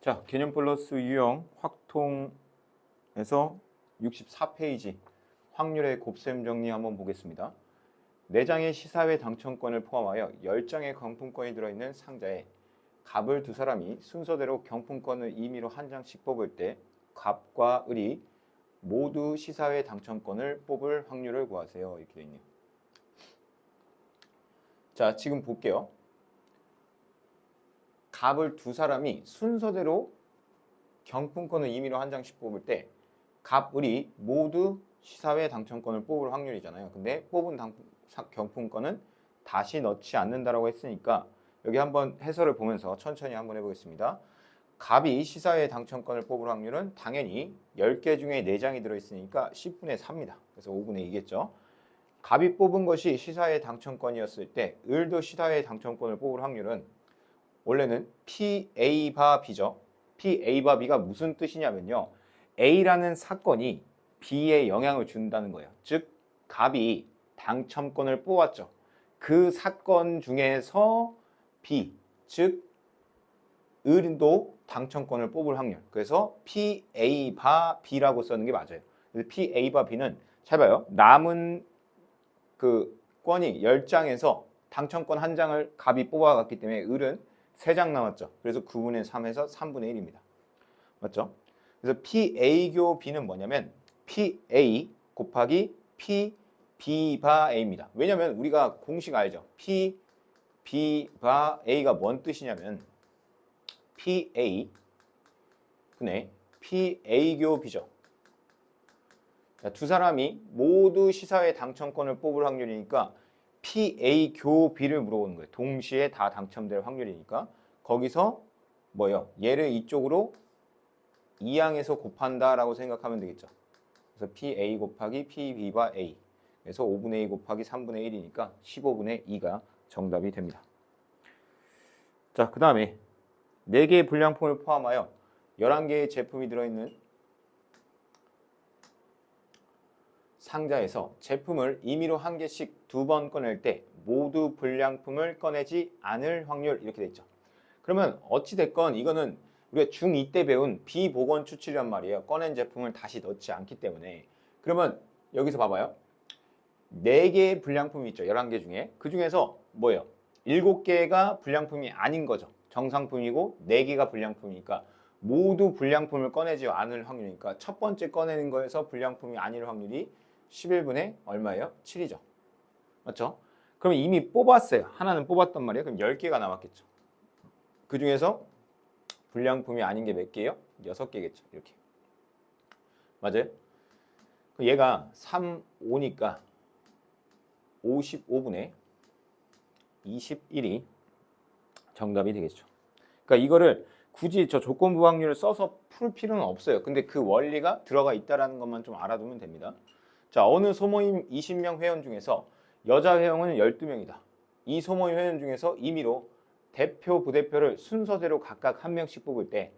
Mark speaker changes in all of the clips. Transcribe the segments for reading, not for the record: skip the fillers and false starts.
Speaker 1: 자, 개념 플러스 유형 확통에서 64페이지 확률의 곱셈 정리 한번 보겠습니다. 4장의 시사회 당첨권을 포함하여 10장의 경품권이 들어있는 상자에 갑을 두 사람이 순서대로 경품권을 임의로 한 장씩 뽑을 때 갑과 을이 모두 시사회 당첨권을 뽑을 확률을 구하세요. 이렇게 되어 있네요. 자, 지금 볼게요. 갑을 두 사람이 순서대로 경품권을 임의로 한 장씩 뽑을 때 갑, 을이 모두 시사회 당첨권을 뽑을 확률이잖아요. 근데 뽑은 경품권은 다시 넣지 않는다라고 했으니까 여기 한번 해설을 보면서 천천히 한번 해보겠습니다. 갑이 시사회 당첨권을 뽑을 확률은 당연히 10개 중에 4장이 들어있으니까 10분의 4입니다. 그래서 5분의 2겠죠. 갑이 뽑은 것이 시사회 당첨권이었을 때 을도 시사회 당첨권을 뽑을 확률은 원래는 PA 바 B죠. PA 바 B가 무슨 뜻이냐면요. A라는 사건이 B에 영향을 준다는 거예요. 즉 갑이 당첨권을 뽑았죠. 그 사건 중에서 B, 즉 을도 당첨권을 뽑을 확률. 그래서 PA 바 B라고 쓰는 게 맞아요. 그래서 PA 바 B는 잘 봐요. 남은 그 권이 10장에서 당첨권 한 장을 갑이 뽑아갔기 때문에 을은 3장 남았죠. 그래서 9분의 3에서 3분의 1입니다. 맞죠? 그래서 PA교 B는 뭐냐면 PA 곱하기 PB 바 A입니다. 왜냐면 우리가 공식 알죠? PB 바 A가 뭔 뜻이냐면 PA 분의 PA교 B죠. 두 사람이 모두 시사회 당첨권을 뽑을 확률이니까 PA교 B를 물어보는 거예요. 동시에 다 당첨될 확률이니까 거기서 뭐예요? 얘를 이쪽으로 2항에서 곱한다라고 생각하면 되겠죠. 그래서 PA 곱하기 PB 바 A 그래서 5분의 2 곱하기 3분의 1이니까 15분의 2가 정답이 됩니다. 자, 그 다음에 4개의 불량품을 포함하여 11개의 제품이 들어있는 상자에서 제품을 임의로 한 개씩 2번 꺼낼 때 모두 불량품을 꺼내지 않을 확률 이렇게 돼 있죠. 그러면 어찌됐건 이거는 우리가 중2 때 배운 비보건 추출이란 말이에요. 꺼낸 제품을 다시 넣지 않기 때문에. 그러면 여기서 봐봐요. 4개의 불량품이 있죠. 11개 중에. 그 중에서 뭐예요? 7개가 불량품이 아닌 거죠. 정상품이고 4개가 불량품이니까 모두 불량품을 꺼내지 않을 확률이니까 첫 번째 꺼내는 거에서 불량품이 아닐 확률이 11분의 얼마예요? 7이죠. 맞죠? 그럼 이미 뽑았어요. 하나는 뽑았단 말이에요. 그럼 10개가 남았겠죠. 그 중에서 불량품이 아닌 게 몇 개예요? 6개겠죠. 이렇게. 맞아요? 얘가 3, 5니까 55분의 21이 정답이 되겠죠. 그러니까 이거를 굳이 저 조건부 확률을 써서 풀 필요는 없어요. 근데 그 원리가 들어가 있다는 것만 좀 알아두면 됩니다. 자, 어느 소모임 20명 회원 중에서 여자 회원은 12명이다. 이 소모임 회원 중에서 임의로 대표, 부대표를 순서대로 각각 한 명씩 뽑을 때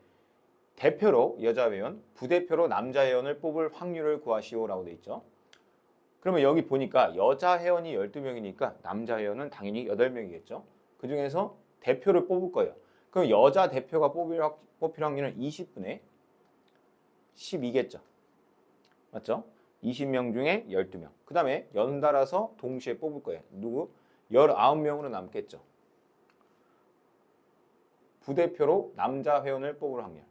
Speaker 1: 대표로 여자 회원, 부대표로 남자 회원을 뽑을 확률을 구하시오라고 돼 있죠. 그러면 여기 보니까 여자 회원이 12명이니까 남자 회원은 당연히 8명이겠죠. 그 중에서 대표를 뽑을 거예요. 그럼 여자 대표가 뽑힐 확률은 20분의 12겠죠. 맞죠? 20명 중에 12명. 그 다음에 연달아서 동시에 뽑을 거예요. 누구? 19명으로 남겠죠. 부대표로 남자 회원을 뽑을 확률.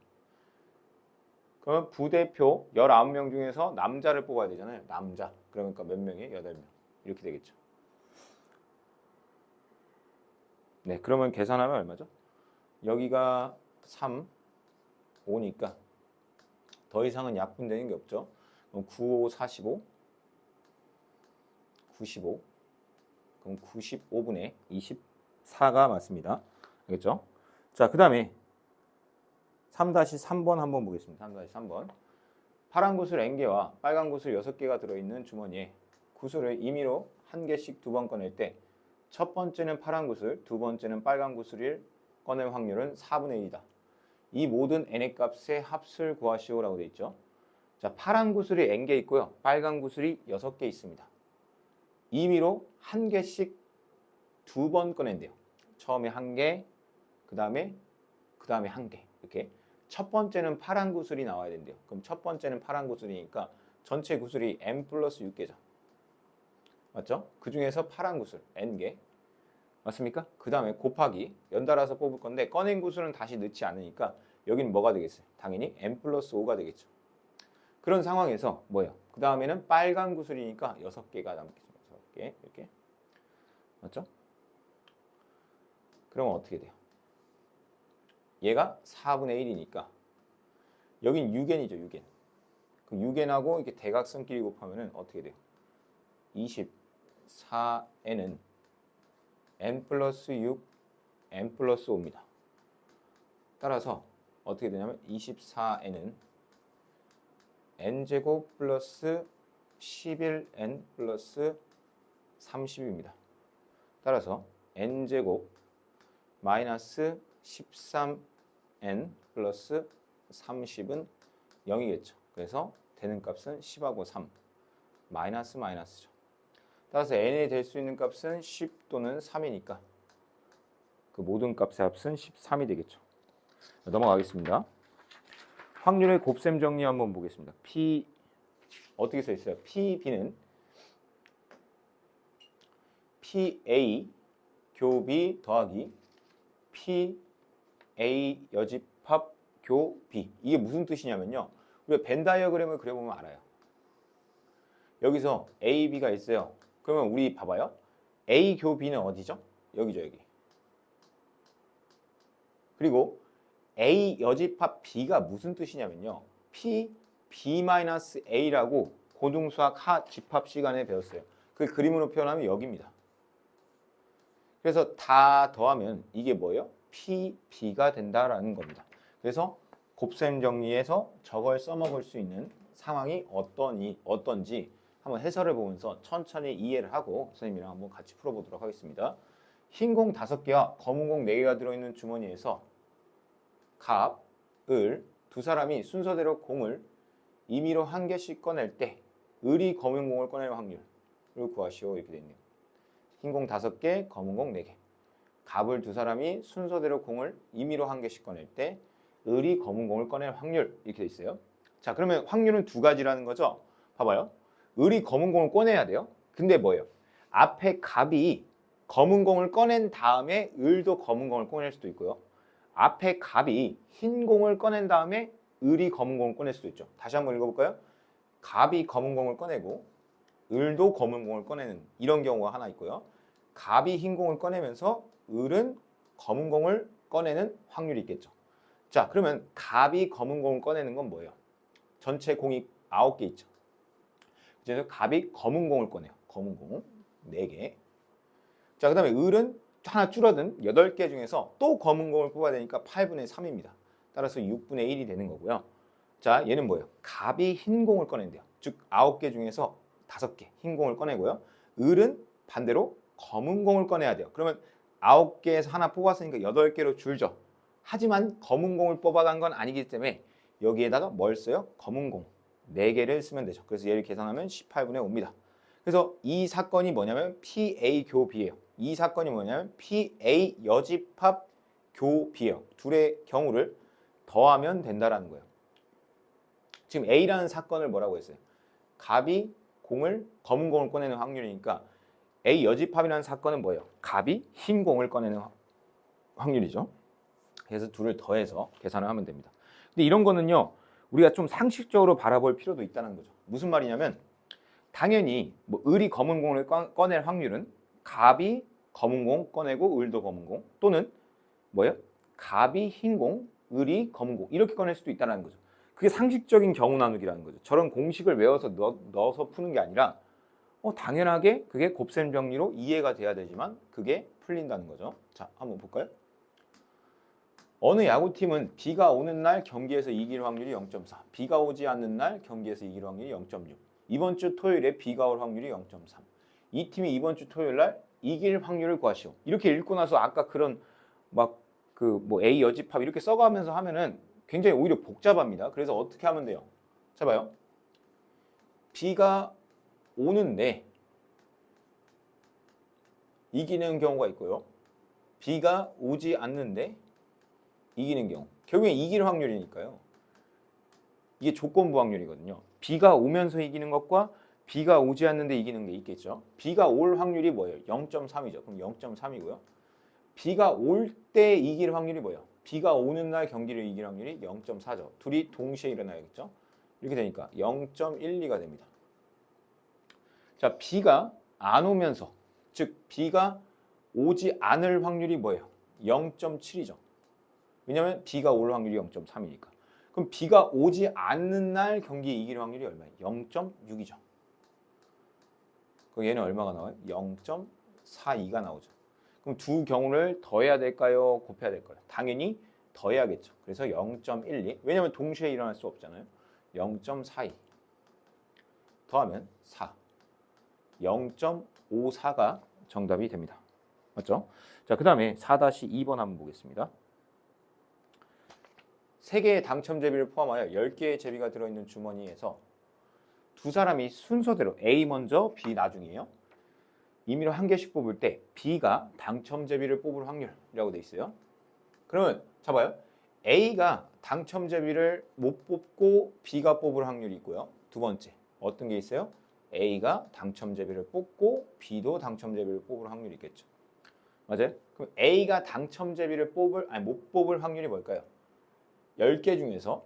Speaker 1: 그러면 부대표 19명 중에서 남자를 뽑아야 되잖아요. 남자. 그러니까 몇 명이에요? 8명. 이렇게 되겠죠. 네, 그러면 계산하면 얼마죠? 여기가 3, 5니까 더 이상은 약분되는 게 없죠. 그럼 9, 5, 45, 95. 그럼 95분의 24가 맞습니다. 알겠죠? 자, 그 다음에 3-3번 한번 보겠습니다. 3-3번. 파란 구슬 N개와 빨간 구슬 6개가 들어있는 주머니에 구슬을 임의로 한 개씩 2번 꺼낼 때 첫 번째는 파란 구슬, 두 번째는 빨간 구슬을 꺼낼 확률은 4분의 1이다. 이 모든 n의 값의 합을 구하시오라고 되어 있죠. 자, 파란 구슬이 n개 있고요. 빨간 구슬이 6개 있습니다. 임의로 한 개씩 2번 꺼낸대요. 처음에 한 개, 그 다음에 한 개. 이렇게 첫 번째는 파란 구슬이 나와야 된대요. 그럼 첫 번째는 파란 구슬이니까 전체 구슬이 n 플러스 6개죠. 맞죠? 그 중에서 파란 구슬 n개. 맞습니까? 그 다음에 곱하기 연달아서 뽑을 건데 꺼낸 구슬은 다시 넣지 않으니까 여기는 뭐가 되겠어요? 당연히 n 플러스 5가 되겠죠. 그런 상황에서 뭐예요? 그 다음에는 빨간 구슬이니까 6개가 남겠죠. 6개 이렇게. 맞죠? 그러면 어떻게 돼요? 얘가 4분의 1이니까 여긴 6n이죠. 6n. 그 6n하고 이렇게 대각선끼리 곱하면은 어떻게 돼요? 24n은 n 플러스 6, n 플러스 5입니다. 따라서 어떻게 되냐면 24n은 n제곱 플러스 11n 플러스 30입니다. 따라서 n제곱 마이너스 13n 플러스 30은 0이겠죠. 그래서 되는 값은 10하고 3 마이너스죠. 따라서 n에 될 수 있는 값은 10 또는 3이니까 그 모든 값의 합은 13이 되겠죠. 넘어가겠습니다. 확률의 곱셈 정리 한번 보겠습니다. P 어떻게 써 있어요? PB는 PA 교B 더하기 PA 여집합 교B. 이게 무슨 뜻이냐면요. 우리가 벤 다이어그램을 그려보면 알아요. 여기서 A, B가 있어요. 그러면 우리 봐봐요. A 교 B는 어디죠? 여기죠, 여기. 그리고 A 여집합 B가 무슨 뜻이냐면요. P, B-A라고 고등수학 하 집합 시간에 배웠어요. 그 그림으로 표현하면 여기입니다. 그래서 다 더하면 이게 뭐예요? P, B가 된다라는 겁니다. 그래서 곱셈 정리해서 저걸 써먹을 수 있는 상황이 어떤지 한번 해설을 보면서 천천히 이해를 하고 선생님이랑 한번 같이 풀어보도록 하겠습니다. 흰 공 5개와 검은 공 4개가 들어있는 주머니에서 갑, 을 두 사람이 순서대로 공을 임의로 1개씩 꺼낼 때 을이 검은 공을 꺼낼 확률을 구하시오. 이렇게 되어 있네요. 흰 공 5개, 검은 공 4개. 갑을 두 사람이 순서대로 공을 임의로 1개씩 꺼낼 때 을이 검은 공을 꺼낼 확률 이렇게 돼 있어요. 자, 그러면 확률은 두 가지라는 거죠. 봐봐요. 을이 검은 공을 꺼내야 돼요. 근데 뭐예요? 앞에 갑이 검은 공을 꺼낸 다음에 을도 검은 공을 꺼낼 수도 있고요. 앞에 갑이 흰 공을 꺼낸 다음에 을이 검은 공을 꺼낼 수도 있죠. 다시 한번 읽어볼까요? 갑이 검은 공을 꺼내고 을도 검은 공을 꺼내는 이런 경우가 하나 있고요. 갑이 흰 공을 꺼내면서 을은 검은 공을 꺼내는 확률이 있겠죠. 자, 그러면 갑이 검은 공을 꺼내는 건 뭐예요? 전체 공이 9개 있죠. 그래서 갑이 검은 공을 꺼내요. 검은 공 4개. 자, 그 다음에 을은 하나 줄어든 8개 중에서 또 검은 공을 뽑아야 되니까 8분의 3입니다. 따라서 6분의 1이 되는 거고요. 자, 얘는 뭐예요? 갑이 흰 공을 꺼낸대요. 즉 9개 중에서 5개 흰 공을 꺼내고요. 을은 반대로 검은 공을 꺼내야 돼요. 그러면 9개에서 하나 뽑았으니까 8개로 줄죠. 하지만 검은 공을 뽑아간 건 아니기 때문에 여기에다가 뭘 써요? 검은 공 4개를 쓰면 되죠. 그래서 얘를 계산하면 18분의 5입니다. 그래서 이 사건이 뭐냐면 PA 교비예요. 이 사건이 뭐냐면 PA 여집합 교비예요. 둘의 경우를 더하면 된다라는 거예요. 지금 A라는 사건을 뭐라고 했어요? 갑이 검은 공을 꺼내는 확률이니까 A 여집합이라는 사건은 뭐예요? 갑이 흰 공을 꺼내는 확률이죠. 그래서 둘을 더해서 계산을 하면 됩니다. 근데 이런 거는요, 우리가 좀 상식적으로 바라볼 필요도 있다는 거죠. 무슨 말이냐면 당연히 뭐 을이 검은 공을 꺼낼 확률은 갑이 검은 공 꺼내고 을도 검은 공, 또는 뭐예요? 갑이 흰 공, 을이 검은 공 이렇게 꺼낼 수도 있다는 거죠. 그게 상식적인 경우 나누기라는 거죠. 저런 공식을 외워서 넣어서 푸는 게 아니라 당연하게 그게 곱셈 정리로 이해가 돼야 되지만 그게 풀린다는 거죠. 자, 한번 볼까요? 어느 야구팀은 비가 오는 날 경기에서 이길 확률이 0.4, 비가 오지 않는 날 경기에서 이길 확률이 0.6, 이번 주 토요일에 비가 올 확률이 0.3. 이 팀이 이번 주 토요일 날 이길 확률을 구하시오. 이렇게 읽고 나서 아까 그런 막 그 뭐 A 여집합 이렇게 써가면서 하면은 굉장히 오히려 복잡합니다. 그래서 어떻게 하면 돼요? 자 봐요. 비가 오는데 이기는 경우가 있고요. 비가 오지 않는데 이기는 경우. 결국엔 이길 확률이니까요. 이게 조건부 확률이거든요. B가 오면서 이기는 것과 B가 오지 않는데 이기는 게 있겠죠. B가 올 확률이 뭐예요? 0.3이죠. 그럼 0.3이고요. B가 올 때 이길 확률이 뭐예요? B가 오는 날 경기를 이길 확률이 0.4죠. 둘이 동시에 일어나야겠죠. 이렇게 되니까 0.12가 됩니다. 자, B가 안 오면서, 즉 B가 오지 않을 확률이 뭐예요? 0.7이죠. 왜냐하면 B가 올 확률이 0.3이니까. 그럼 B가 오지 않는 날 경기에 이길 확률이 얼마예요? 0.6이죠. 그럼 얘는 얼마가 나와요? 0.42가 나오죠. 그럼 두 경우를 더해야 될까요? 곱해야 될까요? 당연히 더해야겠죠. 그래서 0.12. 왜냐하면 동시에 일어날 수 없잖아요. 0.42 더하면 4. 0.54가 정답이 됩니다. 맞죠? 자, 그 다음에 4-2번 한번 보겠습니다. 3개의 당첨 제비를 포함하여 10개의 제비가 들어있는 주머니에서 두 사람이 순서대로 A 먼저, B 나중이에요. 임의로 한 개씩 뽑을 때 B가 당첨 제비를 뽑을 확률이라고 돼 있어요. 그러면 잡아요. A가 당첨 제비를 못 뽑고 B가 뽑을 확률이 있고요. 두 번째 어떤 게 있어요? A가 당첨 제비를 뽑고 B도 당첨 제비를 뽑을 확률이 있겠죠. 맞아요? 그럼 A가 당첨 제비를 못 뽑을 확률이 뭘까요? 10개 중에서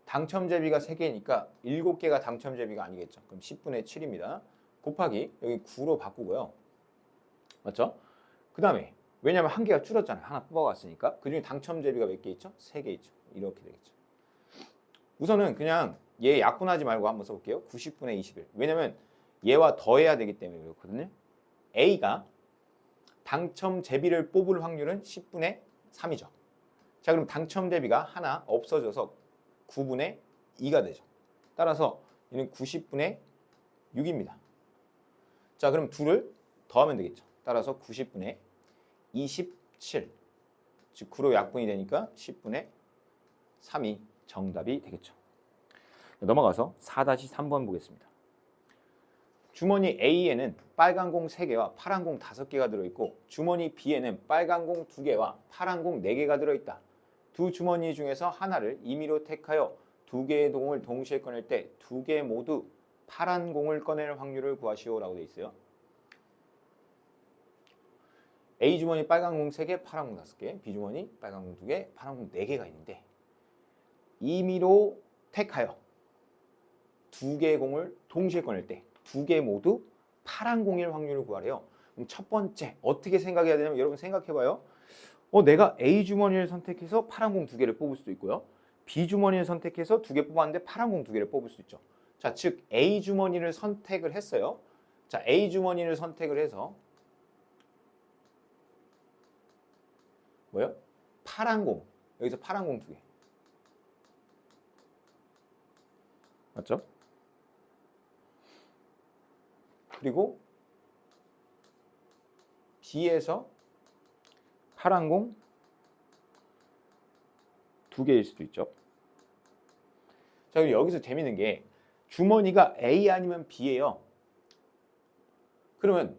Speaker 1: 당첨 제비가 3개니까 7개가 당첨 제비가 아니겠죠. 그럼 10분의 7입니다. 곱하기 여기 9로 바꾸고요. 맞죠? 그 다음에 왜냐하면 한 개가 줄었잖아요. 하나 뽑아왔으니까. 그중에 당첨 제비가 몇 개 있죠? 3개 있죠. 이렇게 되겠죠. 우선은 그냥 얘 약분하지 말고 한번 써볼게요. 90분의 21. 왜냐면 얘와 더해야 되기 때문에 그렇거든요. A가 당첨 제비를 뽑을 확률은 10분의 3이죠. 자, 그럼 당첨 제비가 하나 없어져서 9분의 2가 되죠. 따라서 얘는 90분의 6입니다. 자, 그럼 둘을 더하면 되겠죠. 따라서 90분의 27. 즉 9로 약분이 되니까 10분의 3이 정답이 되겠죠. 넘어가서 4-3번 보겠습니다. 주머니 A에는 빨간 공 3개와 파란 공 5개가 들어있고 주머니 B에는 빨간 공 2개와 파란 공 4개가 들어있다. 두 주머니 중에서 하나를 임의로 택하여 2개의 공을 동시에 꺼낼 때 2개 모두 파란 공을 꺼낼 확률을 구하시오라고 돼 있어요. A 주머니 빨간 공 3개, 파란 공 5개, B 주머니 빨간 공 2개, 파란 공 4개가 있는데 임의로 택하여 2개의 공을 동시에 꺼낼 때 2개 모두 파란 공일 확률을 구하래요. 그럼 첫 번째 어떻게 생각해야 되냐면 여러분 생각해봐요. 내가 A 주머니를 선택해서 파란 공 2개를 뽑을 수도 있고요. B 주머니를 선택해서 2개 뽑았는데 파란 공 2개를 뽑을 수 있죠. 자, 즉 A 주머니를 선택을 했어요. 자, A 주머니를 선택을 해서 뭐요? 파란 공. 여기서 파란 공 2개. 맞죠? 그리고 B에서 파란 공 2개일 수도 있죠. 자, 그럼 여기서 재밌는 게 주머니가 A 아니면 B예요. 그러면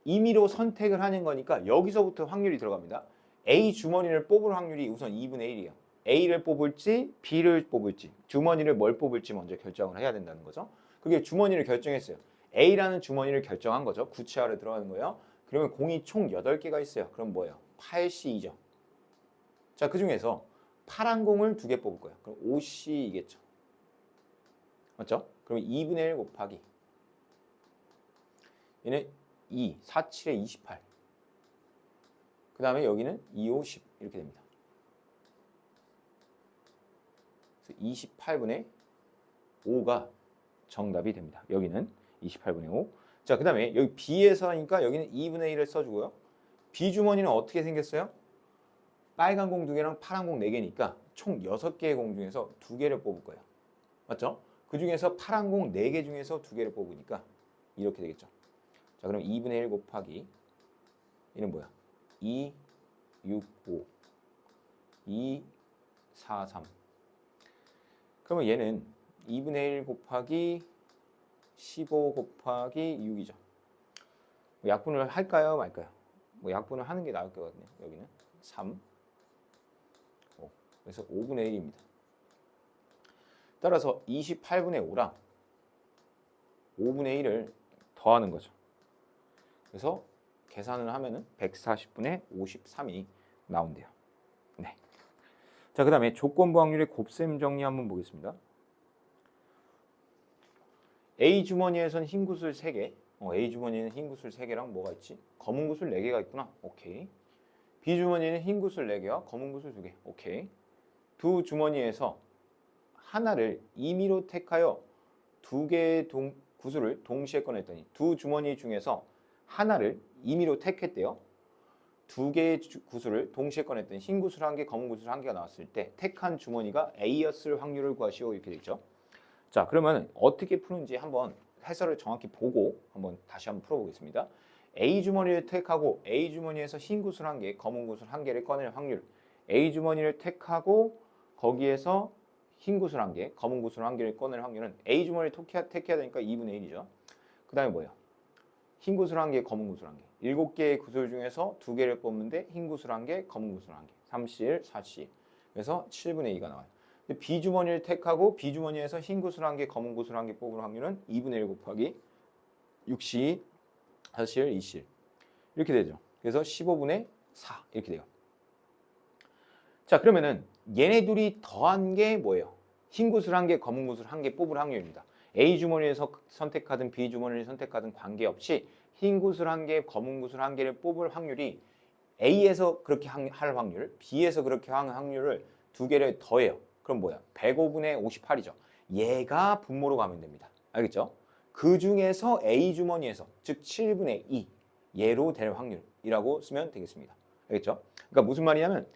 Speaker 1: 임의로 선택을 하는 거니까 여기서부터 확률이 들어갑니다. A 주머니를 뽑을 확률이 우선 2분의 1이에요. A를 뽑을지 B를 뽑을지 주머니를 뭘 뽑을지 먼저 결정을 해야 된다는 거죠. 그게 주머니를 결정했어요. A라는 주머니를 결정한 거죠. 구체화를 들어가는 거예요. 그러면 공이 총 8개가 있어요. 그럼 뭐예요? 8C이죠. 자, 그 중에서 파란 공을 2개 뽑을 거예요. 그럼 5C이겠죠. 맞죠? 그러면 2분의 1 곱하기 얘는 2, 4, 7에 28. 그 다음에 여기는 2, 5, 10 이렇게 됩니다. 그래서 28분의 5가 정답이 됩니다. 여기는 28분의 5. 자, 그 다음에 여기 B에서 하니까 여기는 2분의 1을 써주고요. B 주머니는 어떻게 생겼어요? 빨간 공 2개랑 파란 공 4개니까 총 6개의 공 중에서 2개를 뽑을 거예요. 맞죠? 그 중에서 파란 공 4개 중에서 2개를 뽑으니까 이렇게 되겠죠. 자, 그럼 2분의 1 곱하기 얘는 뭐야? 2, 6, 5 2, 4, 3 그러면 얘는 2분의 1 곱하기 15 곱하기 6이죠. 약분을 할까요? 말까요? 약분을 하는 게 나을 것 같네요. 여기는 3 그래서 5분의 1입니다. 따라서 28분의 5랑 5분의 1을 더하는 거죠. 그래서 계산을 하면은 140분의 53이 나온대요. 네. 자, 그 다음에 조건부 확률의 곱셈 정리 한번 보겠습니다. A 주머니에선 흰 구슬 3개. A 주머니에는 흰 구슬 3개랑 뭐가 있지? 검은 구슬 4개가 있구나. 오케이. B 주머니에는 흰 구슬 4개와 검은 구슬 2개. 오케이. 두 주머니에서 하나를 임의로 택하여 2개의 구슬을 동시에 꺼냈더니 두 주머니 중에서 하나를 임의로 택했대요. 2개의 구슬을 동시에 꺼냈더니 흰 구슬 1개, 검은 구슬 1개가 나왔을 때 택한 주머니가 A였을 확률을 구하시오. 이렇게 되죠. 자, 그러면 어떻게 푸는지 한번 해설을 정확히 보고 다시 한번 풀어보겠습니다. A 주머니를 택하고 A 주머니에서 흰 구슬 1개, 검은 구슬 1개를 꺼낼 확률. A 주머니를 택하고 거기에서 흰 구슬 1개, 검은 구슬 1개를 꺼낼 확률은 A 주머니를 택해야 되니까 2분의 1이죠. 그 다음에 뭐예요? 흰 구슬 1개, 검은 구슬 1개. 7개의 구슬 중에서 2개를 뽑는데 흰 구슬 1개, 검은 구슬 1개. 3C1, 4C. 그래서 7분의 2가 나와요. 근데 B 주머니를 택하고 B 주머니에서 흰 구슬 1개, 검은 구슬 1개 뽑을 확률은 2분의 1 곱하기 6C, 4C1, 2C1. 이렇게 되죠. 그래서 15분의 4 이렇게 돼요. 자, 그러면은 얘네 둘이 더한 게 뭐예요? 흰 구슬 1개, 검은 구슬 1개 뽑을 확률입니다. A 주머니에서 선택하든 B 주머니를 선택하든 관계없이 흰 구슬 1개, 검은 구슬 1개를 뽑을 확률이 A에서 그렇게 할 확률, B에서 그렇게 하는 확률을 2개를 더해요. 그럼 뭐야? 105분의 58이죠. 얘가 분모로 가면 됩니다. 알겠죠? 그 중에서 A 주머니에서, 즉 7분의 2, 얘로 될 확률이라고 쓰면 되겠습니다. 알겠죠? 그러니까 무슨 말이냐면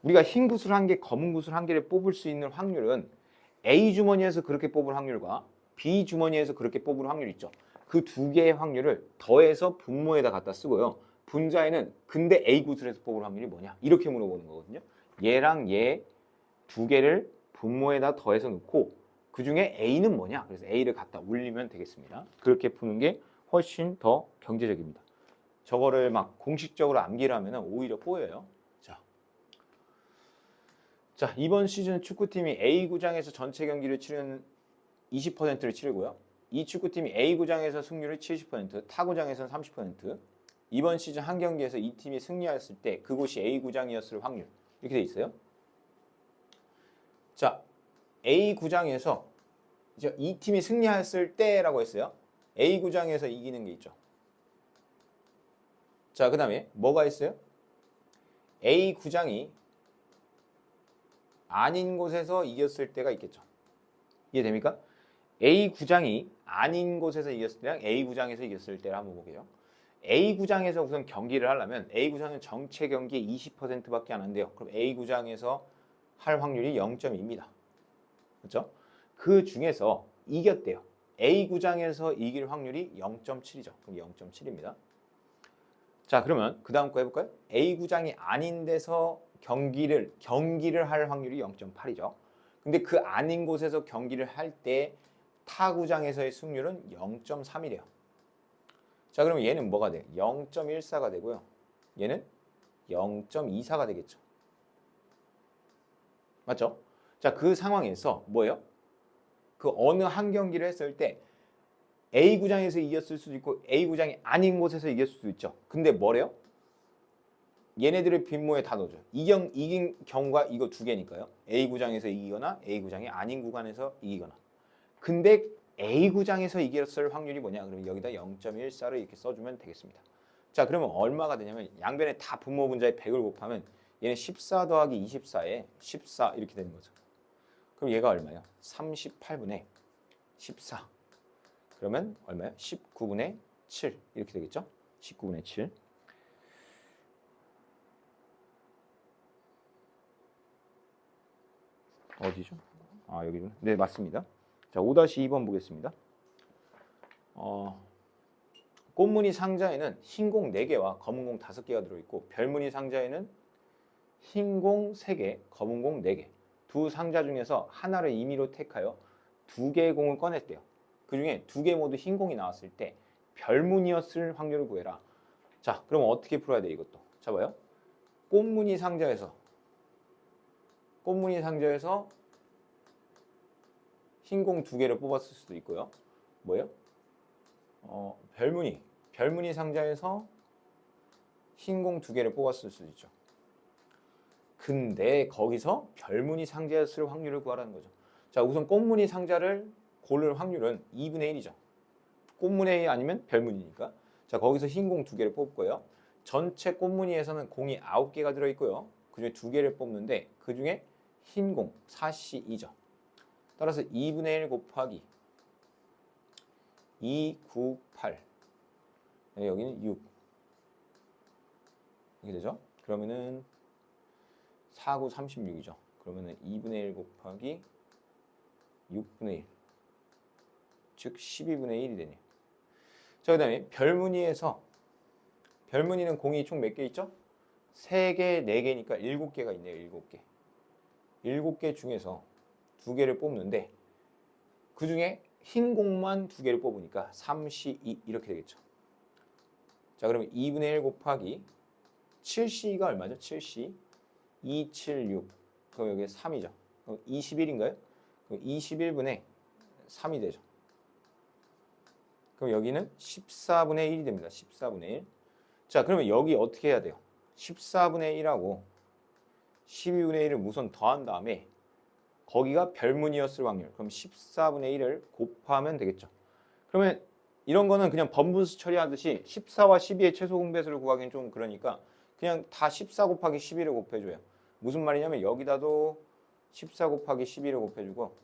Speaker 1: 우리가 흰 구슬 1개, 검은 구슬 1개를 뽑을 수 있는 확률은 A 주머니에서 그렇게 뽑을 확률과 B 주머니에서 그렇게 뽑을 확률 있죠. 그 2개의 확률을 더해서 분모에다 갖다 쓰고요. 분자에는 근데 A 구슬에서 뽑을 확률이 뭐냐? 이렇게 물어보는 거거든요. 얘랑 얘 2개를 분모에다 더해서 넣고 그 중에 A는 뭐냐? 그래서 A를 갖다 올리면 되겠습니다. 그렇게 푸는 게 훨씬 더 경제적입니다. 저거를 막 공식적으로 암기를 하면 오히려 꼬여요. 자, 이번 시즌 축구팀이 A구장에서 전체 경기를 치르는 20%를 치르고요. 이 축구팀이 A구장에서 승률이 70%, 타구장에서는 30%. 이번 시즌 한 경기에서 이 팀이 승리했을 때 그곳이 A구장이었을 확률. 이렇게 돼 있어요. 자, A구장에서 이제 이 팀이 승리했을 때라고 했어요. A구장에서 이기는 게 있죠. 자, 그 다음에 뭐가 있어요? A구장이 아닌 곳에서 이겼을 때가 있겠죠. 이해됩니까? A구장이 아닌 곳에서 이겼을 때랑 A구장에서 이겼을 때를 한번 볼게요. A구장에서 우선 경기를 하려면 A구장은 전체 경기의 20%밖에 안 한대요. 그럼 A구장에서 할 확률이 0.2입니다. 그렇죠? 그 중에서 이겼대요. A구장에서 이길 확률이 0.7이죠. 그럼 0.7입니다. 자, 그러면 그 다음 거 해볼까요? A구장이 아닌 데서 경기를 할 확률이 0.8이죠. 근데 그 아닌 곳에서 경기를 할 때 타구장에서의 승률은 0.3이래요. 자, 그러면 얘는 뭐가 돼요? 0.14가 되고요. 얘는 0.24가 되겠죠. 맞죠? 자, 그 상황에서 뭐예요? 그 어느 한 경기를 했을 때 A구장에서 이겼을 수도 있고 A구장이 아닌 곳에서 이겼을 수도 있죠. 근데 뭐래요? 얘네들의 빈모에 다 넣어줘. 이긴 경우가 이거 2개니까요. A구장에서 이기거나 A구장이 아닌 구간에서 이기거나. 근데 A구장에서 이겼을 확률이 뭐냐? 그러면 여기다 0.14를 이렇게 써주면 되겠습니다. 자, 그러면 얼마가 되냐면 양변에 다 분모 분자에 100을 곱하면 얘는 14 더하기 24에 14 이렇게 되는 거죠. 그럼 얘가 얼마예요? 38분의 14. 그러면 얼마예요? 19분의 7 이렇게 되겠죠? 19분의 7. 어디죠? 아, 여기죠. 네, 맞습니다. 자, 5-2번 보겠습니다. 꽃무늬 상자에는 흰 공 4개와 검은 공 5개가 들어있고 별무늬 상자에는 흰 공 3개, 검은 공 4개. 두 상자 중에서 하나를 임의로 택하여 2개의 공을 꺼냈대요. 그 중에 2개 모두 흰 공이 나왔을 때 별무늬였을 확률을 구해라. 자, 그럼 어떻게 풀어야 돼 이것도? 자, 봐요. 꽃무늬 상자에서 꽃무늬 상자에서 흰 공 2개를 뽑았을 수도 있고요. 뭐예요? 별무늬 상자에서 흰 공 2개를 뽑았을 수도 있죠. 근데 거기서 별무늬 상자였을 확률을 구하라는 거죠. 자, 우선 꽃무늬 상자를 고를 확률은 2분의 1이죠. 꽃무늬 아니면 별무늬니까. 자, 거기서 흰 공 2개를 뽑을 거예요. 전체 꽃무늬에서는 공이 9개가 들어있고요. 그중에 2개를 뽑는데 그중에 흰 공 4C2죠. 따라서 2분의 1 곱하기 2, 9, 8. 여기는 6. 이렇게 되죠? 그러면은 4, 9, 36이죠. 그러면은 2분의 1 곱하기 6분의 1. 즉 12분의 1이 되네요. 자, 그 다음에 별무늬에서 별무늬는 공이 총 몇 개 있죠? 3개, 4개니까 7개가 있네요. 7개. 7개 중에서 2개를 뽑는데 그 중에 흰 공만 2개를 뽑으니까 3C2 이렇게 되겠죠. 자, 그러면 2분의 1 곱하기 7C가 얼마죠? 7C 276. 그럼 여기 3이죠. 그럼 21인가요? 그럼 21분의 3이 되죠. 그럼 여기는 14분의 1이 됩니다. 14분의 1. 자, 그러면 여기 어떻게 해야 돼요? 14분의 1하고 12분의 1을 우선 더한 다음에 거기가 별무늬였을 확률. 그럼 14분의 1을 곱하면 되겠죠. 그러면 이런 거는 그냥 번분수 처리하듯이 14와 12의 최소 공배수를 구하기는 좀 그러니까 그냥 다 14 곱하기 12를 곱해줘요. 무슨 말이냐면 여기다도 14 곱하기 12를 곱해주고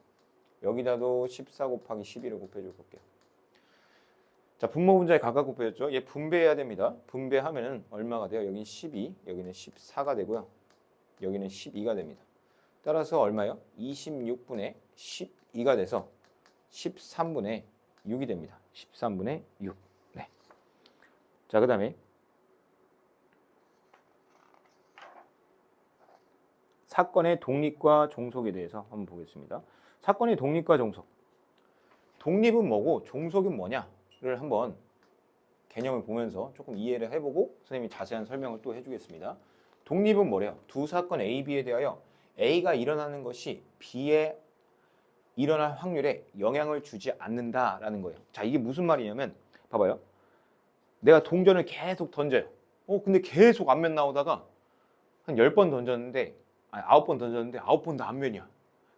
Speaker 1: 여기다도 14 곱하기 12를12를 곱해볼게요. 자, 분모 분자에 각각 곱해줬죠. 얘 분배해야 됩니다. 분배하면 얼마가 돼요? 여기는 12, 여기는 14가 되고요. 여기는 12가 됩니다. 따라서 얼마요? 26분의 12가 돼서 13분의 6이 됩니다. 13분의 6. 네. 자, 그 다음에 사건의 독립과 종속에 대해서 한번 보겠습니다. 사건의 독립과 종속. 독립은 뭐고 종속은 뭐냐를 한번 개념을 보면서 조금 이해를 해보고 선생님이 자세한 설명을 또 해주겠습니다. 독립은 뭐래요? 두 사건 A, B에 대하여 A가 일어나는 것이 B에 일어날 확률에 영향을 주지 않는다라는 거예요. 자, 이게 무슨 말이냐면 봐봐요. 내가 동전을 계속 던져요. 근데 계속 앞면 나오다가 한 10번 던졌는데 아니 9번 던졌는데 9번 다 앞면이야.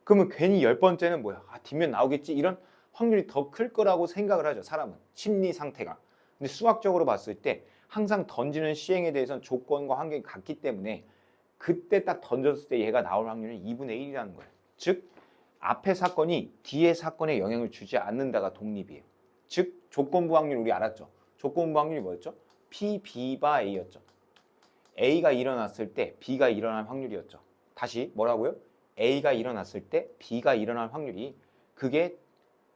Speaker 1: 그러면 괜히 10번째는 뭐야? 뒷면 나오겠지? 이런 확률이 더 클 거라고 생각을 하죠. 사람은. 심리 상태가. 근데 수학적으로 봤을 때 항상 던지는 시행에 대해서는 조건과 환경이 같기 때문에 그때 딱 던졌을 때 얘가 나올 확률은 2분의 1이라는 거예요. 즉 앞의 사건이 뒤의 사건에 영향을 주지 않는다가 독립이에요. 즉 조건부 확률 우리 알았죠? 조건부 확률이 뭐였죠? P, B바 A였죠. A가 일어났을 때 B가 일어날 확률이었죠. 다시 뭐라고요? A가 일어났을 때 B가 일어날 확률이 그게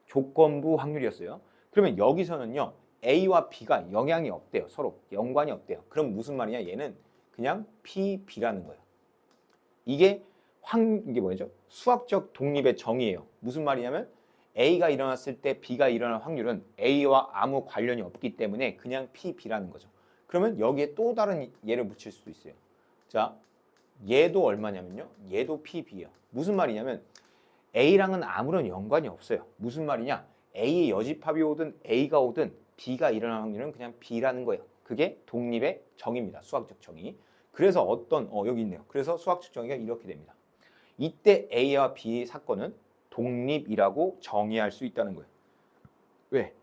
Speaker 1: 조건부 확률이었어요. 그러면 여기서는요. A와 B가 영향이 없대요. 서로 연관이 없대요. 그럼 무슨 말이냐? 얘는 그냥 P, B라는 거예요. 이게 뭐죠? 수학적 독립의 정의예요. 무슨 말이냐면 A가 일어났을 때 B가 일어날 확률은 A와 아무 관련이 없기 때문에 그냥 P, B라는 거죠. 그러면 여기에 또 다른 예를 붙일 수도 있어요. 자, 얘도 얼마냐면요. 얘도 P, B예요. 무슨 말이냐면 A랑은 아무런 연관이 없어요. 무슨 말이냐? A의 여집합이 오든 A가 오든 B가 일어날 확률은 그냥 B라는 거예요. 그게 독립의 정의입니다. 수학적 정의. 그래서 여기 있네요. 그래서 수학적 정의가 이렇게 됩니다. 이때 A와 B의 사건은 독립이라고 정의할 수 있다는 거예요. 왜?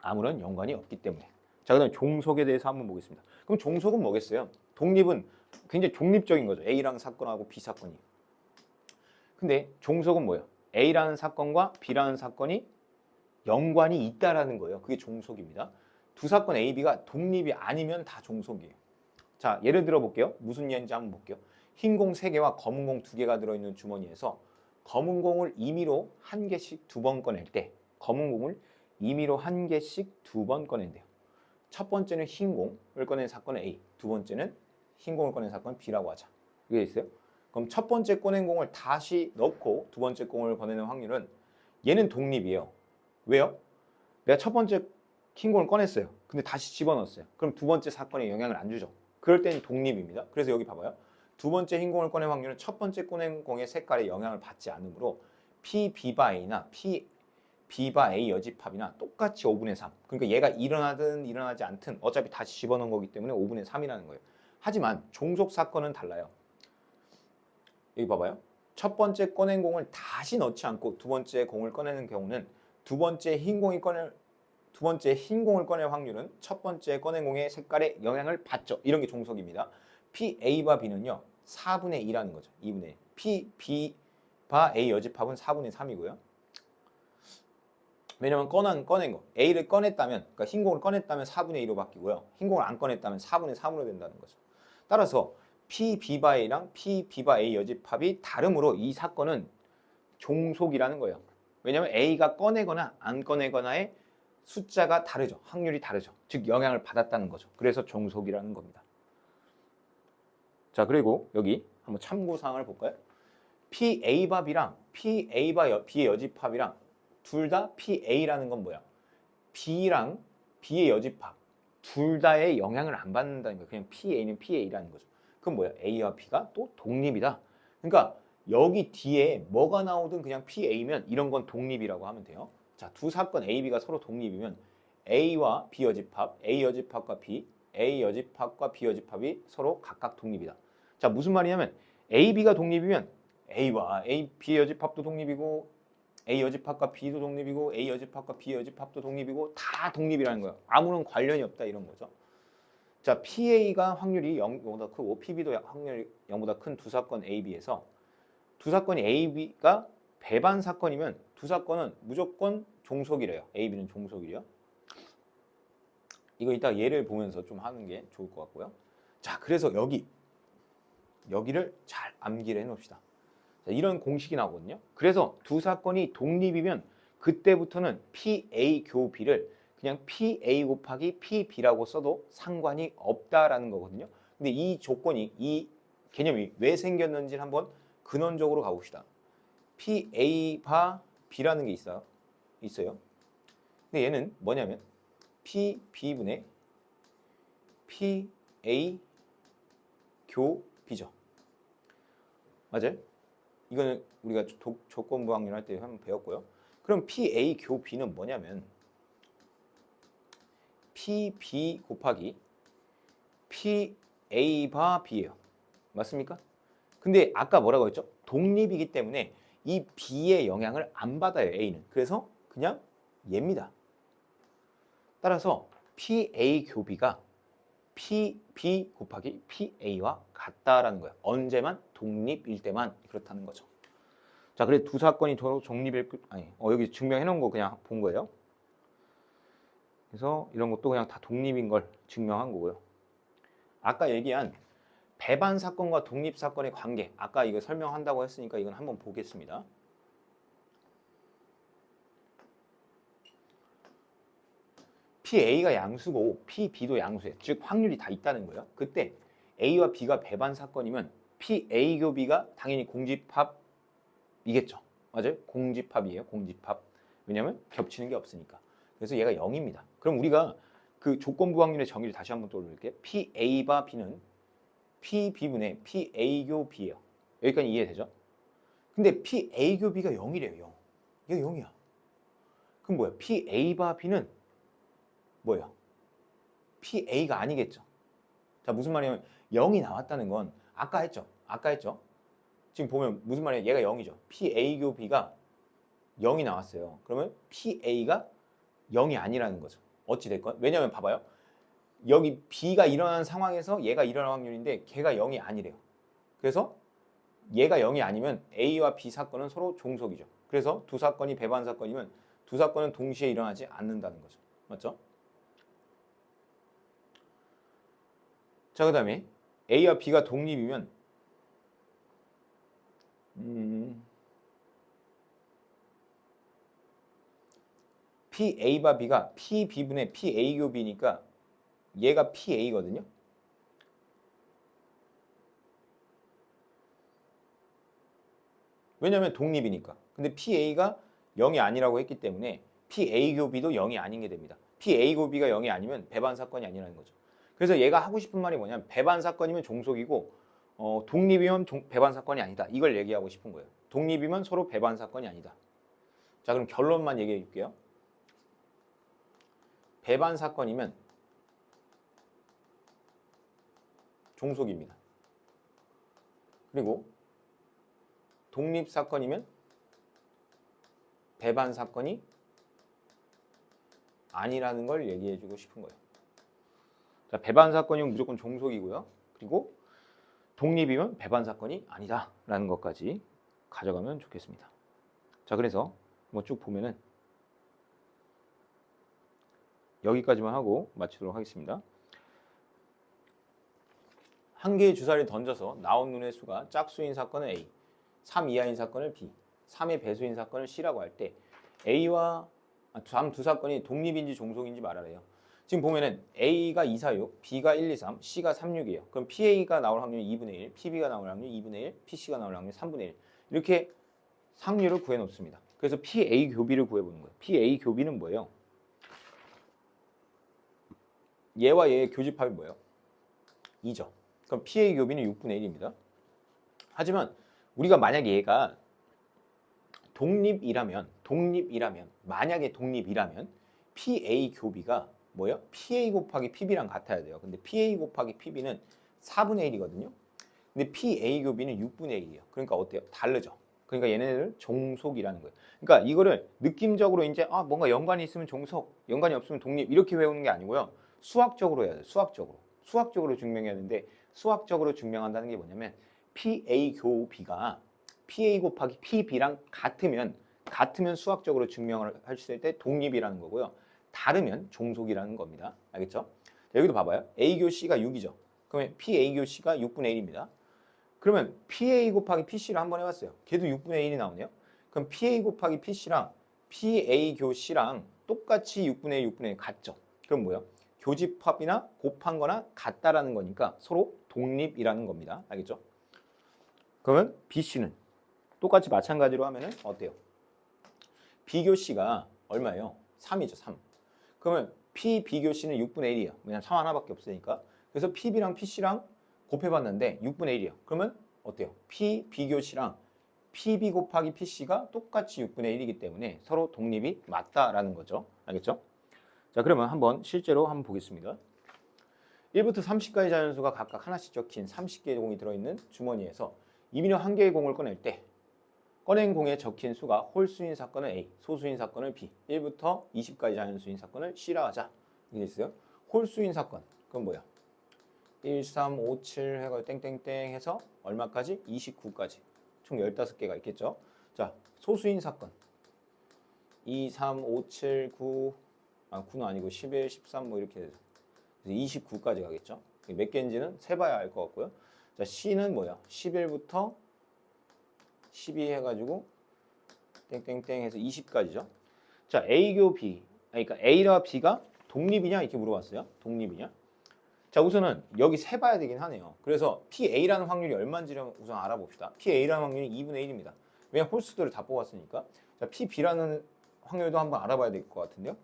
Speaker 1: 아무런 연관이 없기 때문에. 자, 그다음 종속에 대해서 한번 보겠습니다. 그럼 종속은 뭐겠어요? 독립은 굉장히 독립적인 거죠. A라는 사건하고 B 사건이. 근데 종속은 뭐예요? A라는 사건과 B라는 사건이 연관이 있다라는 거예요. 그게 종속입니다. 두 사건 A, B가 독립이 아니면 다 종속이에요. 자, 예를 들어 볼게요. 무슨 예인지 한번 볼게요. 흰 공 3개와 검은 공 2개가 들어있는 주머니에서 검은 공을 임의로 1개씩 2번 꺼낼 때 검은 공을 임의로 1개씩 2번 꺼낸대요. 첫 번째는 흰 공을 꺼낸 사건은 A, 두 번째는 흰 공을 꺼낸 사건은 B라고 하자. 이게 있어요? 그럼 첫 번째 꺼낸 공을 다시 넣고 두 번째 공을 꺼내는 확률은 얘는 독립이에요. 왜요? 내가 첫 번째 흰 공을 꺼냈어요. 근데 다시 집어넣었어요. 그럼 두 번째 사건에 영향을 안 주죠. 그럴 때는 독립입니다. 그래서 여기 봐봐요. 두 번째 흰 공을 꺼낼 확률은 첫 번째 꺼낸 공의 색깔에 영향을 받지 않으므로 P, B바 A나 P, B바 A 여집합이나 똑같이 5분의 3. 그러니까 얘가 일어나든 일어나지 않든 어차피 다시 집어넣은 거기 때문에 5분의 3이라는 거예요. 하지만 종속 사건은 달라요. 여기 봐봐요. 첫 번째 꺼낸 공을 다시 넣지 않고 두 번째 공을 꺼내는 경우는 두 번째 흰 공을 꺼낼 확률은 첫 번째 꺼낸 공의 색깔에 영향을 받죠. 이런 게 종속입니다. P, A바 B는요. 4분의 2라는 거죠. 2분의 1. P, B바 A 여집합은 4분의 3이고요. 왜냐면 꺼낸 거 A를 꺼냈다면 그러니까 흰 공을 꺼냈다면 4분의 2로 바뀌고요. 흰 공을 안 꺼냈다면 4분의 3으로 된다는 거죠. 따라서 P, B바 A랑 P, B바 A 여집합이 다름으로 이 사건은 종속이라는 거예요. 왜냐면 A가 꺼내거나 안 꺼내거나의 숫자가 다르죠. 확률이 다르죠. 즉 영향을 받았다는 거죠. 그래서 종속이라는 겁니다. 자, 그리고 여기 한번 참고사항을 볼까요? PA바 B랑 PA바 B의 여집합이랑 둘 다 PA라는 건 뭐야? B랑 B의 여집합 둘 다의 영향을 안 받는다는 거예요. 그냥 PA는 PA라는 거죠. 그럼 뭐야? A와 B가 또 독립이다. 그러니까 여기 뒤에 뭐가 나오든 그냥 PA면 이런 건 독립이라고 하면 돼요. 자, 두 사건 A, B가 서로 독립이면 A와 B 여집합, A 여집합과 B, A 여집합과 B 여집합이 서로 각각 독립이다. 자, 무슨 말이냐면 A, B가 독립이면 A와 A, B 여집합도 독립이고 A 여집합과 B도 독립이고 A 여집합과 B 여집합도 독립이고 다 독립이라는 거예요. 아무런 관련이 없다 이런 거죠. 자, PA가 확률이 0보다 크고 PB도 확률이 0보다 큰 두 사건 A, B에서 두 사건이 A, B가 배반 사건이면 두 사건은 무조건 종속이래요. A, B는 종속이래요. 이거 이따 예를 보면서 좀 하는 게 좋을 것 같고요. 자, 그래서 여기를 잘 암기를 해놓읍시다. 자, 이런 공식이 나오거든요. 그래서 두 사건이 독립이면 그때부터는 PA 교 B를 그냥 PA 곱하기 PB라고 써도 상관이 없다라는 거거든요. 근데 이 조건이, 이 개념이 왜 생겼는지를 한번 근원적으로 가봅시다. PA 바 B라는 게 있어요. 근데 얘는 뭐냐면 PB분의 PA 교 B죠. 맞아요? 이거는 우리가 조건부 확률 할 때 한번 배웠고요. 그럼 PA 교 B는 뭐냐면 PB 곱하기 PA 바 B예요. 맞습니까? 근데 아까 뭐라고 했죠? 독립이기 때문에 이 B의 영향을 안 받아요, A는. 그래서 그냥 얘입니다. 따라서 PA 교 B가 PB 곱하기 PA와 같다라는 거예요. 언제만? 독립일 때만 그렇다는 거죠. 자, 그래 두 사건이 독립일 여기 증명해 놓은 거 그냥 본 거예요. 그래서 이런 것도 그냥 다 독립인 걸 증명한 거고요. 아까 얘기한 배반 사건과 독립 사건의 관계, 아까 이거 설명한다고 했으니까 이건 한번 보겠습니다. PA가 양수고 PB도 양수예요. 즉 확률이 다 있다는 거예요. 그때 A와 B가 배반 사건이면 PA 교 B가 당연히 공집합이겠죠. 맞아요? 공집합이에요. 공집합. 왜냐하면 겹치는 게 없으니까. 그래서 얘가 0입니다. 그럼 우리가 그 조건부 확률의 정의를 다시 한번 떠올릴게요. PA 바 B는 PB분의 PA 교 B예요. 여기까지 이해되죠? 근데 PA 교 B가 0이래요. 0. 이게 0이야. 그럼 뭐야? PA 바 B는 뭐예요? PA가 아니겠죠. 자, 무슨 말이냐면 0이 나왔다는 건 아까 했죠. 지금 보면 무슨 말이에요? 얘가 0이죠. PA 교 B가 0이 나왔어요. 그러면 PA가 0이 아니라는 거죠. 어찌 됐건. 왜냐면 봐봐요. 여기 B가 일어나는 상황에서 얘가 일어날 확률인데 걔가 0이 아니래요. 그래서 얘가 0이 아니면 A와 B 사건은 서로 종속이죠. 그래서 두 사건이 배반 사건이면 두 사건은 동시에 일어나지 않는다는 거죠. 맞죠? 자, 그 다음에 A와 B가 독립이면 PA 바 B가 PB분의 PA 교 B니까 얘가 PA거든요. 왜냐면 독립이니까. 근데 PA가 0이 아니라고 했기 때문에 PA 교 B도 0이 아닌 게 됩니다. PA 교 B가 0이 아니면 배반 사건이 아니라는 거죠. 그래서 얘가 하고 싶은 말이 뭐냐면 배반 사건이면 종속이고 독립이면 배반 사건이 아니다. 이걸 얘기하고 싶은 거예요. 독립이면 서로 배반 사건이 아니다. 자, 그럼 결론만 얘기해 줄게요. 배반 사건이면 종속입니다. 그리고 독립 사건이면 배반 사건이 아니라는 걸 얘기해 주고 싶은 거예요. 자, 배반 사건이면 무조건 종속이고요. 그리고 독립이면 배반 사건이 아니다라는 것까지 가져가면 좋겠습니다. 자, 그래서 뭐 쭉 보면은 여기까지만 하고 마치도록 하겠습니다. 한 개의 주사를 던져서 나온 눈의 수가 짝수인 사건은 A, 3 이하인 사건을 B, 3의 배수인 사건을 C라고 할 때 A와 다음 두 사건이 독립인지 종속인지 말하래요. 지금 보면은 A가 2, 4, 6, B가 1, 2, 3, C가 3, 6이에요. 그럼 PA가 나올 확률이 2분의 1, PB가 나올 확률이 2분의 1, PC가 나올 확률이 3분의 1. 이렇게 확률을 구해 놓습니다. 그래서 PA 교비를 구해 보는 거예요. PA 교비는 뭐예요? 얘와 얘의 교집합이 뭐예요? 2죠. 그럼 PA 교비는 6분의 1입니다. 하지만 우리가 만약에 얘가 독립이라면 만약에 독립이라면 PA 교비가 뭐예요? PA 곱하기 PB랑 같아야 돼요. 근데 PA 곱하기 PB는 4분의 1이거든요. 근데 PA 교비는 6분의 1이에요. 그러니까 어때요? 다르죠. 그러니까 얘네들 종속이라는 거예요. 그러니까 이거를 느낌적으로 이제 뭔가 연관이 있으면 종속, 연관이 없으면 독립 이렇게 외우는 게 아니고요. 수학적으로 해야 돼요. 수학적으로 증명해야 되는데 수학적으로 증명한다는 게 뭐냐면 PA 교비가 PA 곱하기 PB랑 같으면 수학적으로 증명을 했을 때 독립이라는 거고요. 다르면 종속이라는 겁니다. 알겠죠? 자, 여기도 봐봐요. A교 C가 6이죠. 그러면 PA교 C가 6분의 1입니다. 그러면 PA 곱하기 PC를 한번 해봤어요. 걔도 6분의 1이 나오네요. 그럼 PA 곱하기 PC랑 PA교 C랑 똑같이 6분의 1, 6분의 1 같죠? 그럼 뭐예요? 교집합이나 곱한 거나 같다라는 거니까 서로 독립이라는 겁니다. 알겠죠? 그러면 BC는 똑같이 마찬가지로 하면은 어때요? B교 C가 얼마예요? 3이죠, 3. 그러면 P, B교 C는 6분의 1이에요. 왜냐면 3 하나밖에 없으니까. 그래서 PB랑 PC랑 곱해봤는데 6분의 1이에요. 그러면 어때요? P, B교 C랑 PB 곱하기 PC가 똑같이 6분의 1이기 때문에 서로 독립이 맞다라는 거죠. 알겠죠? 자, 그러면 한번 실제로 한번 보겠습니다. 1부터 30까지 자연수가 각각 하나씩 적힌 30개의 공이 들어있는 주머니에서 이민호 한 개의 공을 꺼낼 때 꺼낸 공에 적힌 수가 홀수인 사건은 A, 소수인 사건을 B, 1부터 20까지 자연수인 사건을 C라 하자. 이게 있어요. 홀수인 사건, 그건 뭐야? 1, 3, 5, 7 해가 땡땡땡 해서 얼마까지? 29까지. 총 15개가 있겠죠. 자, 소수인 사건. 2, 3, 5, 7, 9, 9는 아니고 11, 13 뭐 이렇게 되죠. 그래서 29까지 가겠죠. 몇 개인지는 세봐야 알 것 같고요. 자, C는 뭐야? 11부터 12 해가지고 땡땡땡 해서 20까지죠. 자, A교 B, 그러니까 A와 B가 독립이냐 이렇게 물어봤어요. 독립이냐? 자, 우선은 여기 세봐야 되긴 하네요. 그래서 PA라는 확률이 얼마인지를 우선 알아봅시다. PA라는 확률이 2분의 1입니다. 왜냐면 홀수들을 다 뽑았으니까. 자, PB라는 확률도 한번 알아봐야 될 것 같은데요.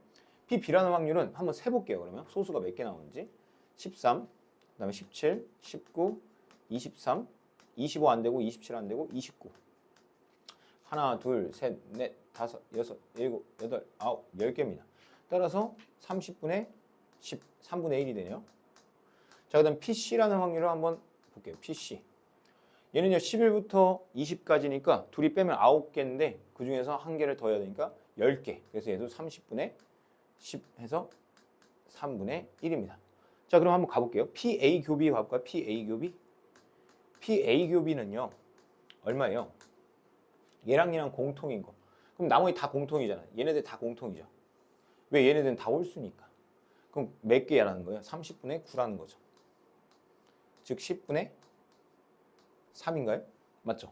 Speaker 1: PB라는 확률은 한번 세볼게요. 그러면 소수가 몇 개 나오는지. 13, 그 다음에 17, 19, 23, 25 안 되고 27 안 되고 29. 하나, 둘, 셋, 넷, 다섯, 여섯, 일곱, 여덟, 아홉, 10개입니다. 따라서 30분의 10, 3분의 1이 되네요. 자, 그 다음 PC라는 확률을 한번 볼게요. PC. 얘는요, 11부터 20까지니까 둘이 빼면 9개인데 그 중에서 한 개를 더 해야 되니까 10개. 그래서 얘도 30분의 10 해서 3분의 1입니다. 자, 그럼 한번 가볼게요. PA 교비 가볼까요? PA 교비. PA 교비는요, 얼마예요? 얘랑 얘랑 공통인 거. 그럼 나머지 다 공통이잖아요. 얘네들 다 공통이죠. 왜? 얘네들은 다 홀수니까. 그럼 몇 개라는 거예요? 30분의 9라는 거죠. 즉 10분의 3인가요? 맞죠?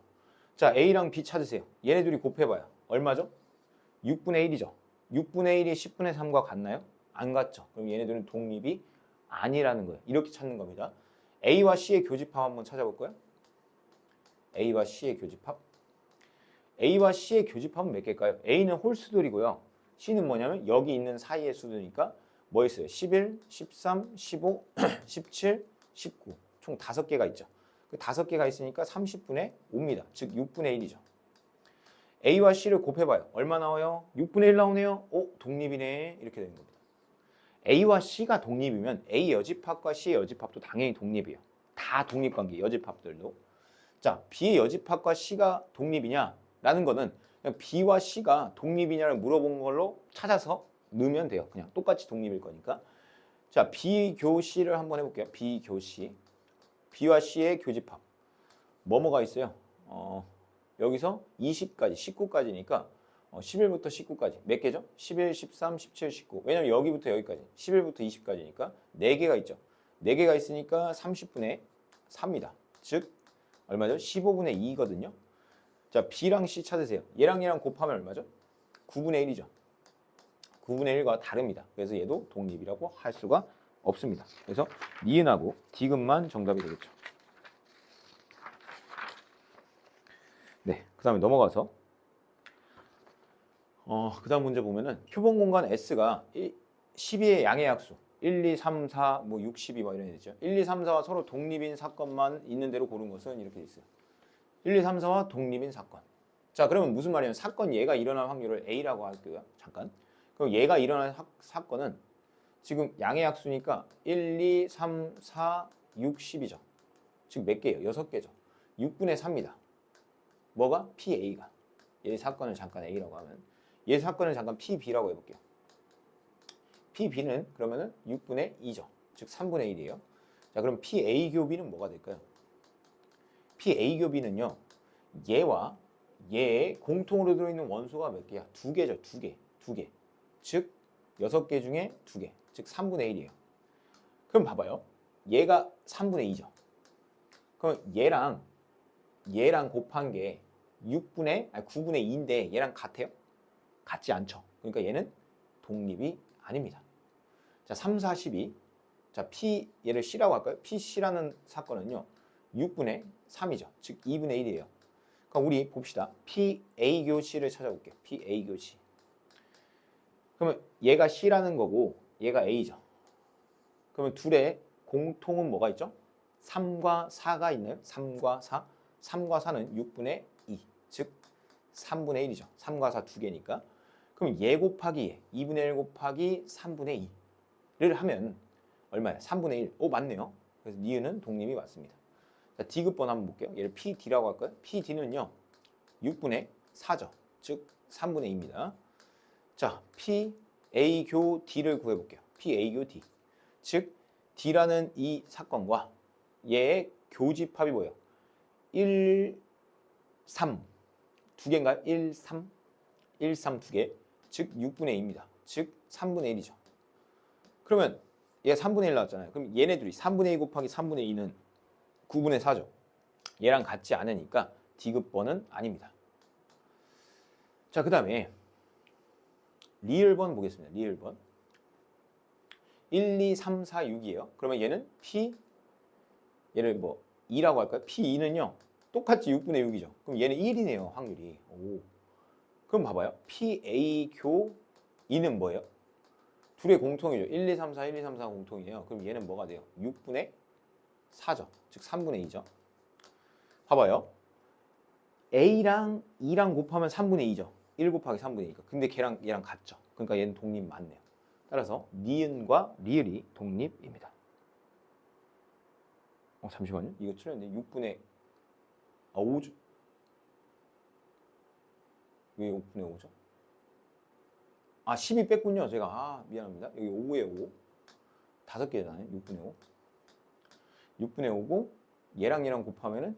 Speaker 1: 자, A랑 B 찾으세요. 얘네 둘이 곱해봐요. 얼마죠? 6분의 1이죠. 6분의 1이 10분의 3과 같나요? 안 같죠. 그럼 얘네들은 독립이 아니라는 거예요. 이렇게 찾는 겁니다. A와 C의 교집합 한번 찾아볼까요? A와 C의 교집합. A와 C의 교집합은 몇 개일까요? A는 홀수들이고요. C는 뭐냐면 여기 있는 사이의 수들이니까 뭐 있어요? 11, 13, 15, 17, 19. 총 5개가 있죠. 그 5개가 있으니까 30분의 5입니다. 즉 6분의 1이죠. A와 C를 곱해봐요. 얼마 나와요? 6분의 1 나오네요. 오, 독립이네. 이렇게 되는 겁니다. A와 C가 독립이면 A 여집합과 C의 여집합도 당연히 독립이에요. 다 독립관계, 여집합들도. 자, B의 여집합과 C가 독립이냐라는 거는 그냥 B와 C가 독립이냐를 물어본 걸로 찾아서 넣으면 돼요. 그냥 똑같이 독립일 거니까. 자, B 교 C를 한번 해볼게요. B 교 C. B와 C의 교집합. 뭐뭐가 있어요? 여기서 20까지, 19까지니까 11부터 19까지 몇 개죠? 11, 13, 17, 19. 왜냐면 여기부터 여기까지 11부터 20까지니까 4개가 있죠. 4개가 있으니까 30분의 3입니다. 즉 얼마죠? 15분의 2거든요. 자, B랑 C 찾으세요. 얘랑 얘랑 곱하면 얼마죠? 9분의 1이죠. 9분의 1과 다릅니다. 그래서 얘도 독립이라고 할 수가 없습니다. 그래서 니은하고 디귿만 정답이 되겠죠. 네, 그 다음에 넘어가서 그 다음 문제 보면은 표본 공간 S가 12의 양의 약수 1, 2, 3, 4, 뭐 6, 12 뭐 이런 애 있죠. 1, 2, 3, 4와 서로 독립인 사건만 있는 대로 고른 것은 이렇게 돼 있어요. 1, 2, 3, 4와 독립인 사건. 자, 그러면 무슨 말이냐면 사건 얘가 일어날 확률을 A라고 할게요. 잠깐. 그럼 얘가 일어날 사건은 지금 양의 약수니까 1, 2, 3, 4, 6, 10이죠. 즉 몇 개예요? 6개죠. 6분의 3입니다. 뭐가? PA가. 얘 사건을 잠깐 A라고 하면 얘 사건을 잠깐 PB라고 해볼게요. PB는 그러면은 6분의 2죠. 즉 3분의 1이에요. 자, 그럼 PA 교비는 뭐가 될까요? PA 교비는요. 얘와 얘의 공통으로 들어있는 원소가 몇 개야? 2개죠. 2개. 2개. 즉 6개 중에 2개. 즉 3분의 1이에요. 그럼 봐봐요. 얘가 3분의 2죠. 그럼 얘랑 곱한 게 9분의 2인데 얘랑 같아요? 같지 않죠. 그러니까 얘는 독립이 아닙니다. 자, 3, 4, 12. 자, P 얘를 C라고 할까요? PC라는 사건은요. 6분의 3이죠. 즉 2분의 1이에요. 그럼 우리 봅시다. PA 교 C를 찾아볼게요. PA 교 C. 그러면 얘가 C라는 거고 얘가 A죠. 그러면 둘의 공통은 뭐가 있죠? 3과 4가 있나요? 3과 4. 3과 4는 6분의 2. 즉 3분의 1이죠. 3과 4 두 개니까. 그럼 얘 곱하기 얘. 2분의 1 곱하기 3분의 2를 하면 얼마야? 3분의 1. 오, 맞네요. 그래서 니은은 독립이 맞습니다. 자, D급번 한번 볼게요. 얘를 PD라고 할까요? PD는요. 6분의 4죠. 즉 3분의 2입니다. 자, PA 교 D를 구해볼게요. PA 교 D. 즉 D라는 이 사건과 얘의 교집합이 뭐예요? 1, 3 두 개인가요? 1, 3 1, 3 두 개. 즉 6분의 2입니다. 즉 3분의 1이죠. 그러면 얘가 3분의 1 나왔잖아요. 그럼 얘네들이 3분의 2 곱하기 3분의 2는 9분의 4죠. 얘랑 같지 않으니까 D급번은 아닙니다. 자, 그 다음에 리을번 보겠습니다. 리을번 1, 2, 3, 4, 6이에요. 그러면 얘는 얘를 뭐 2라고 할까요? P2는요. 똑같이 6분의 6이죠. 그럼 얘는 1이네요. 확률이. 오. 그럼 봐봐요. PA 교 2는 뭐예요? 둘의 공통이죠. 1, 2, 3, 4, 1, 2, 3, 4 공통이에요. 그럼 얘는 뭐가 돼요? 6분의 4죠. 즉 3분의 2죠. 봐봐요. A랑 2랑 곱하면 3분의 2죠. 1 곱하기 3분의 2니까. 근데 걔랑 얘랑 같죠. 그러니까 얘는 독립 맞네요. 따라서 니은과 리을이 독립입니다. 잠시만요. 이거 틀렸는데 6분의 5죠. 왜 5분의 5죠? 12 뺐군요. 제가 미안합니다. 여기 5에 5. 5개잖아요. 6분의 5. 6분의 5고 얘랑 곱하면은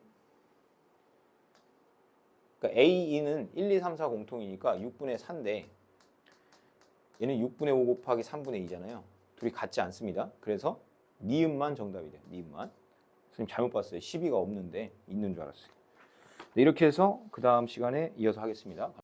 Speaker 1: 그러니까 A2는 1, 2, 3, 4 공통이니까 6분의 4인데 얘는 6분의 5 곱하기 3분의 2잖아요. 둘이 같지 않습니다. 그래서 니은만 정답이 돼요. 니은만. 선생님 잘못 봤어요. 12가 없는데 있는 줄 알았어요. 네, 이렇게 해서 그 다음 시간에 이어서 하겠습니다.